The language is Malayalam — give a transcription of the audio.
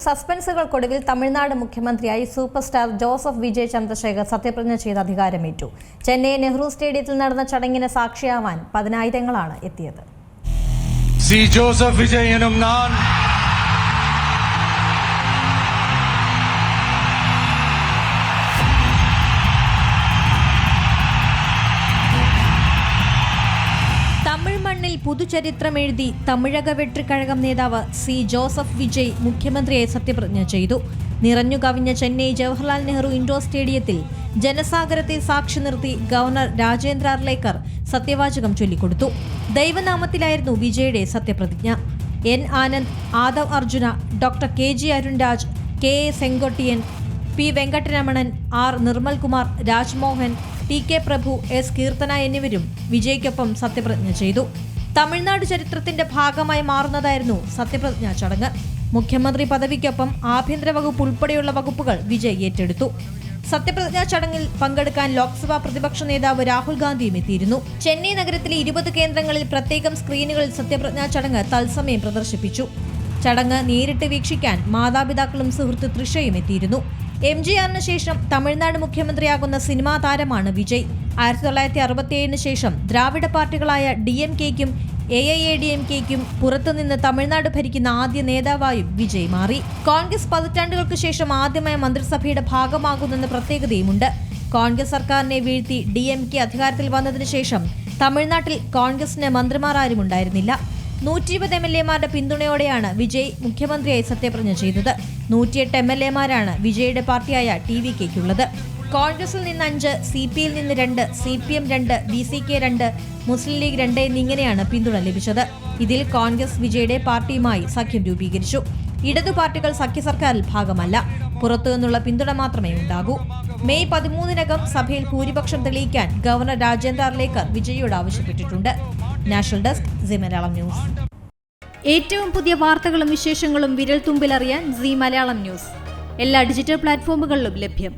സസ്പെൻസുകൾക്കൊടുവിൽ തമിഴ്നാട് മുഖ്യമന്ത്രിയായി സൂപ്പർ സ്റ്റാർ ജോസഫ് വിജയ് ചന്ദ്രശേഖർ സത്യപ്രതിജ്ഞ ചെയ്ത് അധികാരമേറ്റു. ചെന്നൈ നെഹ്റു സ്റ്റേഡിയത്തിൽ നടന്ന ചടങ്ങിന് സാക്ഷിയാവാൻ പതിനായിരങ്ങളാണ് എത്തിയത്. ജോസഫ് വിജയ് എന്നും ഞാൻ തമിഴ് മണ്ണിൽ പുതുചരിത്രമെഴുതി തമിഴക വെട്രിക്കഴകം നേതാവ് സി ജോസഫ് വിജയ് മുഖ്യമന്ത്രിയായി സത്യപ്രതിജ്ഞ ചെയ്തു. നിറഞ്ഞു കവിഞ്ഞ ചെന്നൈ ജവഹർലാൽ നെഹ്റു ഇൻഡോർ സ്റ്റേഡിയത്തിൽ ജനസാഗരത്തെ സാക്ഷി നിർത്തി ഗവർണർ രാജേന്ദ്ര അർലേക്കർ സത്യവാചകം ചൊല്ലിക്കൊടുത്തു. ദൈവനാമത്തിലായിരുന്നു വിജയുടെ സത്യപ്രതിജ്ഞ. N Anand, Aadhav Arjuna, doctor K G. Arunraj, K A. Sengottaiyan, P Venkataramanan, R Nirmalkumar, Rajmohan, T K. Prabhu, S. Keerthana എന്നിവരും വിജയ്ക്കൊപ്പം സത്യപ്രതിജ്ഞ ചെയ്തു. തമിഴ്നാട് ചരിത്രത്തിന്റെ ഭാഗമായി മാറുന്നതായിരുന്നു സത്യപ്രതിജ്ഞാ ചടങ്ങ്. മുഖ്യമന്ത്രി പദവിക്കൊപ്പം ആഭ്യന്തര വകുപ്പ് ഉൾപ്പെടെയുള്ള വകുപ്പുകൾ വിജയ് ഏറ്റെടുത്തു. സത്യപ്രതിജ്ഞാ ചടങ്ങിൽ പങ്കെടുക്കാൻ ലോക്സഭാ പ്രതിപക്ഷ നേതാവ് രാഹുൽ ഗാന്ധിയും എത്തിയിരുന്നു. ചെന്നൈ നഗരത്തിലെ 20 കേന്ദ്രങ്ങളിൽ പ്രത്യേകം സ്ക്രീനുകളിൽ സത്യപ്രതിജ്ഞാ ചടങ്ങ് തത്സമയം പ്രദർശിപ്പിച്ചു. ചടങ്ങ് നേരിട്ട് വീക്ഷിക്കാൻ മാതാപിതാക്കളും സുഹൃത്ത് തൃഷയും എത്തിയിരുന്നു. എംജിആറിന് ശേഷം തമിഴ്നാട് മുഖ്യമന്ത്രിയാകുന്ന സിനിമാ താരമാണ് വിജയ്. 1967 ശേഷം ദ്രാവിഡ പാർട്ടികളായ DMK-ക്കും AIADMK-ക്കും പുറത്തുനിന്ന് തമിഴ്നാട് ഭരിക്കുന്ന ആദ്യ നേതാവായും വിജയ് മാറി. കോൺഗ്രസ് പതിറ്റാണ്ടുകൾക്ക് ശേഷം ആദ്യമായി മന്ത്രിസഭയുടെ ഭാഗമാകുന്നെന്ന പ്രത്യേകതയുമുണ്ട്. കോൺഗ്രസ് സർക്കാരിനെ വീഴ്ത്തി DMK അധികാരത്തിൽ വന്നതിനു ശേഷം തമിഴ്നാട്ടിൽ കോൺഗ്രസിന് മന്ത്രിമാർ ആരും ഉണ്ടായിരുന്നില്ല. 120 MLA-മാരുടെ പിന്തുണയോടെയാണ് വിജയ് മുഖ്യമന്ത്രിയായി സത്യപ്രതിജ്ഞ ചെയ്തത്. 108 MLA-മാരാണ് വിജയുടെ പാർട്ടിയായ TVK-ക്കുള്ളത്. കോൺഗ്രസിൽ നിന്ന് 5, CP-യിൽ നിന്ന് 2, CPM 2, BCK 2, മുസ്ലിം ലീഗ് 2 എന്നിങ്ങനെയാണ് പിന്തുണ ലഭിച്ചത്. ഇതിൽ കോൺഗ്രസ് വിജയുടെ പാർട്ടിയുമായി സഖ്യം രൂപീകരിച്ചു. ഇടതു പാർട്ടികൾ സഖ്യ സർക്കാരിൽ ഭാഗമല്ല. പുറത്തുനിന്നുള്ള പിന്തുണ മാത്രമേ ഉണ്ടാകൂ. മെയ് 13-നകം സഭയിൽ ഭൂരിപക്ഷം തെളിയിക്കാൻ ഗവർണർ രാജേന്ദ്ര അർലേക്കർ വിജയോട് ആവശ്യപ്പെട്ടിട്ടുണ്ട്. National desk Zee Malayalam news. ഏറ്റവും പുതിയ വാർത്തകളും വിശേഷങ്ങളും വിരൽ തുമ്പിലറിയാൻ സീ മലയാളം ന്യൂസ് എല്ലാ ഡിജിറ്റൽ പ്ലാറ്റ്ഫോമുകളിലും ലഭ്യം.